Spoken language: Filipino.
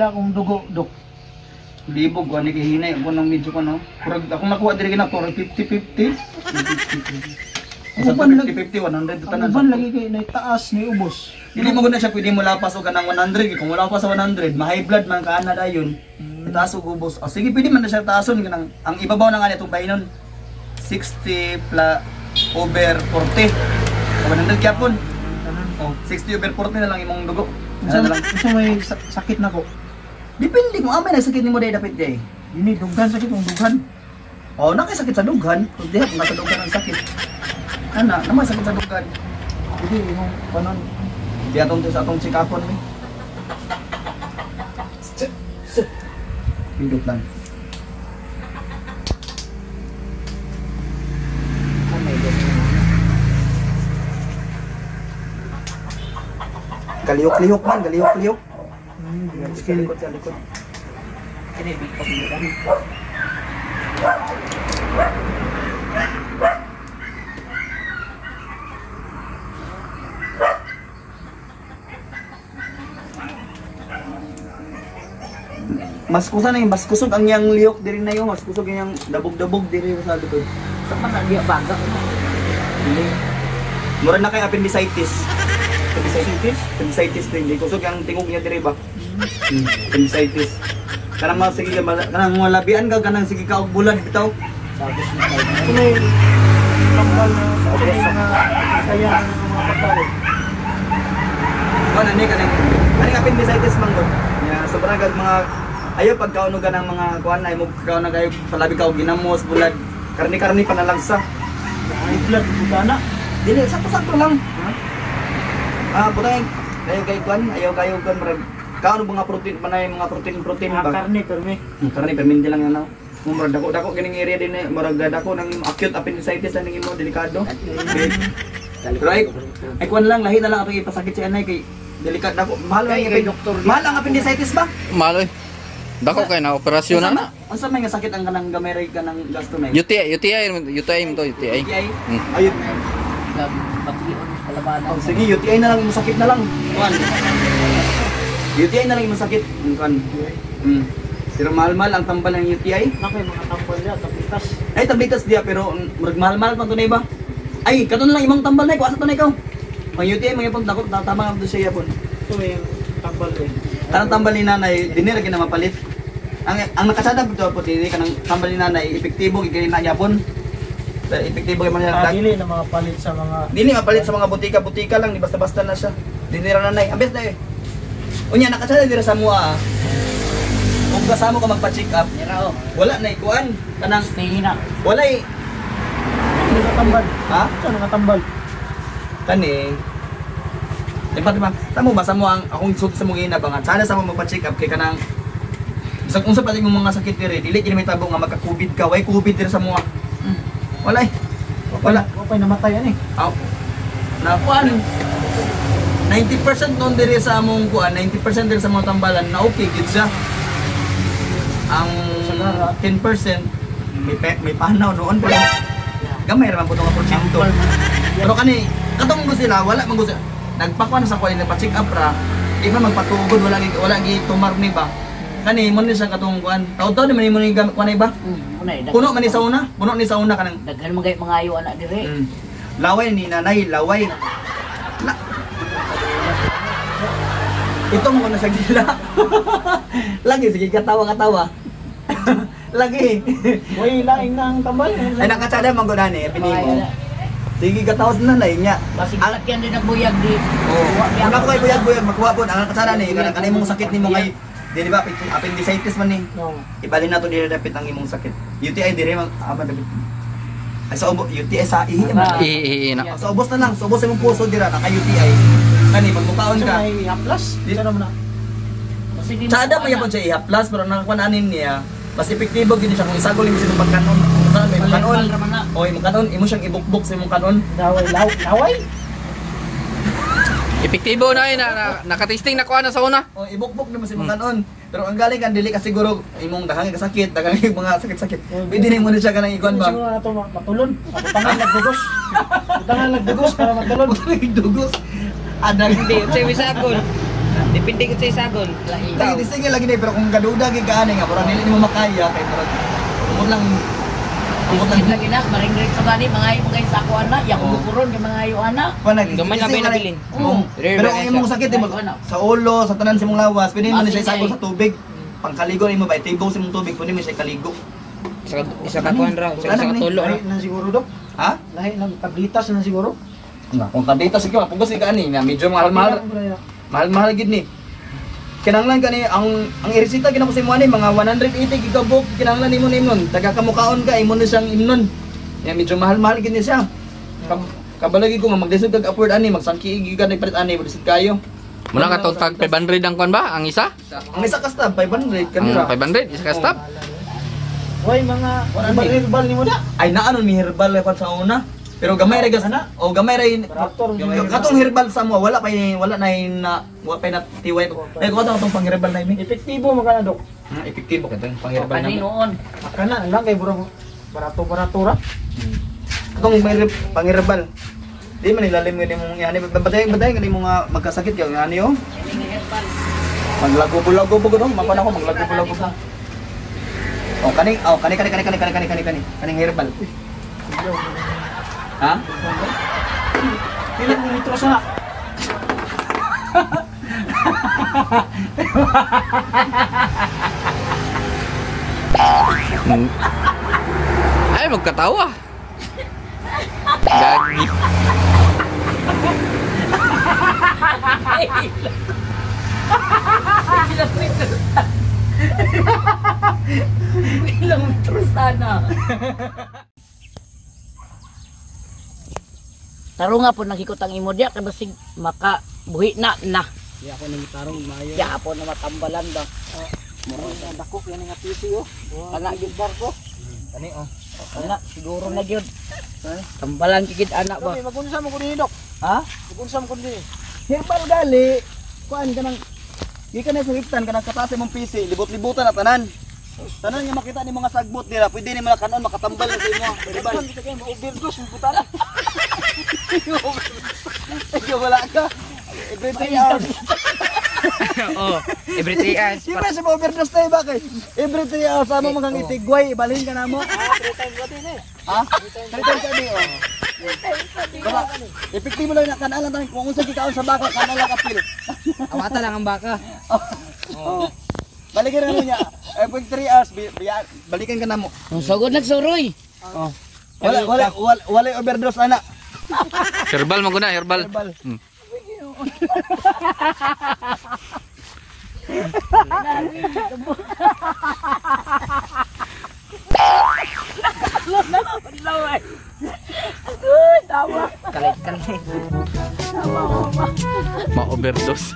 pila akong dugo, dok. Libog ko ani kay hinay ko nang medyo ko no. Kurag akong nakuha diri gina 50-50. Sa 50-50 100 tanan. Ang uban lagi kay naitaas ni ubos. Dili mo gud na siya pwede mo lapas og kanang 100 kung wala pa sa 100, ma-high blood man kaana dayon. Itaas og ubos. O sige pwede man na siya taason kanang ang ibabaw nang ani itong bainon 60 over 40. 100 kyapon. Oh, 60 over 40 na lang imong dugo. Unsa may sakit nako? Depende kung amay nagsakit nimo day dapat day. Dini dughan sakit ang dughan. Oh, nakasakit sa dughan. Kung diha kung nasa dughan ang sakit. Ana, naman sakit sa dughan. Hindi imong kanon. Di atong sa atong check-upon ni. Pindot lang. Kaliyok-liyok man, kaliyok-liyok. Sa likod, sa likod. Kini big pag Mas kusa na yung mas kusog ang yang liyok diri na yung mas kusog yung dabog-dabog diri sa likod. sa man dia baga. Hindi. Mura na kay appendicitis. Appendicitis din. Di kusog yung tingog niya diri ba? Appendicitis. Kanang mga sige kanang mga labian ka kanang sige ka og bulad bitaw. Sabos na tayo. Kung tambal na sa atin na kaya ng mga kapatid. Kuan ani kanang appendicitis man gud. Ya sobrang kag mga ayo pagkauno ka ng mga kuan ay mo kaon na kayo palabi ka og ginamos bulad. Karni-karni panalagsa. Ay blood bugana. Dili sakto-sakto lang. Putay kayo kuan, ayaw kayo kuan marag kaon mga protein panay mga protein ba. Karne permi. Karni permin lang ano. Murag dako gini area din marag dako nang acute appendicitis ning imo delikado. Right? Ay kuan lang lahi na lang atong ipasakit si anay kay delikado dako. Mahal lang kay doktor. Mahal ang appendicitis ba? Mahal dako kay na operasyon na. Unsa may nga sakit ang kanang gamay kanang gasto na? UTI mo to UTI. Ayun. Pag-ion kalabanan. Oh, sige, UTI na lang yung sakit na lang. Kuan. UTI na lang yung sakit. Kuan. Pero mahal-mahal ang tambal ng UTI. Nakay mga tambal ya tapitas. Ay tabitas dia pero murag mahal-mahal pa tunay ba? Ay, katon lang imong tambal na ko asa tunay ka. Ang UTI mga pang takot tatama ang siya pon. Ito yung tambal eh. Kanang tambal ni nanay dinira gina mapalit. Ang nakasada pud po dili kanang tambal ni nanay epektibo gigay na yapon. Epektibo kay man Dili na mga palit sa mga dili mapalit sa mga butika-butika lang, di basta-basta na siya. Dinira nanay. Ambes na eh. Unya nakasada dira sa mua. Kung kasama ka magpa-check up, nira oh. wala na ikuan kanang Stay na. wala eh. Ano nga tambal? Ha? Ano nga tambal? Kani. Diba? Tamo ba sa mo ang akong sulti sa mga ina ba nga? Sana sa mo magpa-check up kay kanang bisag unsa pa yung mga sakit diri, dili kini may tabo nga magka-COVID ka, way COVID diri sa mga. Wala eh. Wala. Okay namatay yan eh. Aw. Na kuan. 90% non diri sa among kuan, 90% diri sa mga tambalan na okay gid siya. Ang 10% may panaw noon pa lang. Gamay ra man po nga porsyento. Pero kani katong gusto sila wala man gusto. Nagpakuan sa kuan nagpa-check up ra. Di man magpatugod wala gi tumarni ba. Kani mo ni sa katong kuan. Taud-taud man mo ni kuan ba? Puno man ni sa una, puno ni sa una kanang daghan magay mga ayo anak dire. Laway ni nanay, laway. Ito mo na sa gila. Lagi sige katawa-katawa. Lagi. Way laing nang tambal. Ay nakatsada man gud ani pinimo. Sige katawas na nay nya. Basig sakyan din nagbuyag di. Oh. Ano ko kay buyag-buyag magkuha po ang nakatsada ni kanang imong sakit nimo kay di ba appendicitis man ni. No. Ibalin nato diri dapat ang imong sakit. UTI diri man dapat. Ay sa UTI sa ihi man. Na. Sa ubos na lang, sa ubos imong puso dira naka UTI. Kani magmukaon ka. May haplas. Di na naman na. Sada man yapon siya i-plus pero nakakuanin niya. Mas epektibo gid siya kung isagol mo sa imong kanon. May kanon. Oy, imong kanon imo siyang ibukbok sa imong kanon. Laway. Epektibo na nakatisting na kuha na sa una. O ibukbok naman sa imong kanon. Pero ang galing kan dili ka siguro imong daghang kasakit, daghang mga sakit-sakit. Pwede mo na siya kanang ikuan ba? Siguro ato matulon. Tangan nagdugos. Tangan nagdugos para matulon. Dugos. Adang Hindi, sa misakon. Depende ko sa isagol. Lagi distingue lagi ni pero kung gaduda gid ka ani nga murag dili nimo makaya kay murag umot lang Kita lagi nak, maring-ring sa gani, mga isa ko anak, yang umukuron, yung mga ayo anak. Gamay na ba yung nabilin? Pero ang imong sakit sa ulo, sa tanan sa imong lawas, pwede mo na siya isagol sa tubig. Pangkaligo nimo ba tibong sa imong tubig, pwede mo siya kaligo. Isa ka kuhan raw, isa ka tulo. Lahi na siguro dok. Ha? Lahi ng tablitas na siguro. Kung tableta sige, pugos ka ani, na medyo mahal-mahal. Mahal-mahal gid ni. Kinahanglan gani ang iresita ginako sa imo ani mga 180 gigabok kinahanglan nimo nimnon taga kamukaon ka imo na siyang imnon ya medyo mahal-mahal gid ni siya kabalagi ko magdesod kag afford ani magsangki gid ka nagpalit ani budisod kayo Muna ka to tag 500 ang kuan ba? Ang isa? ang isa ka stab 500 kanira 500 isa ka stop. Hoy mga herbal ni mo da. ay naano ni herbal lepat sa una pero gamay ra gas o gamay ra katong herbal sa mo wala pa na tiway ay ko tong pang herbal na imi Epektibo man kana dok. epektibo katong pang herbal na Noon. Makana lang kay burang barato ra. katong may pang herbal di man ilalim gani mong yani batay gani mo nga magkasakit ka yani oh maglago-lago po gud man ako maglago-lago pa oh kaning herbal ha Pila mo litro sa. Ay magkatawa. Gagi. Ilang litro sana. Taro nga po nakikot ang imo diya kay basig makabuhi na. Ya ako nang gitarong maayo. Ya po na matambalan ba. Moro sa dako yan nga PC oh. Ana gyud barko. Ani oh. Ana siguro na gyud. Tambalan kigid anak ba. Ba magunsa mo kun ni dok. ha Magunsa mo kun ni. herbal gali kuan kanang gi ka na siriptan kanang katase mong PC libot-libutan na tanan nga makita ni mga sagbot nila pwede ni mga kanon makatambal na sa imo herbal Kita kay mo overdose mo putana. ikaw wala ka every 3 hours Oh, every 3 hours. siyempre sa overdose tayo ba kay every 3 hours sama mga itigway balhin ka na mo Three times ka din eh. ha 3 times a day oh Baka, epektibo lang na kanalan tayo kung unsa gikaon sa baka kanalan kapil Awata lang ang baka. oh balikan na mo niya every 3 hours balikan ka na mo Ang sagod nagsuroy. oh wala overdose ana Herbal mo guna, herbal. herbal Tawa. Kalit-kalit. Ma-overdose.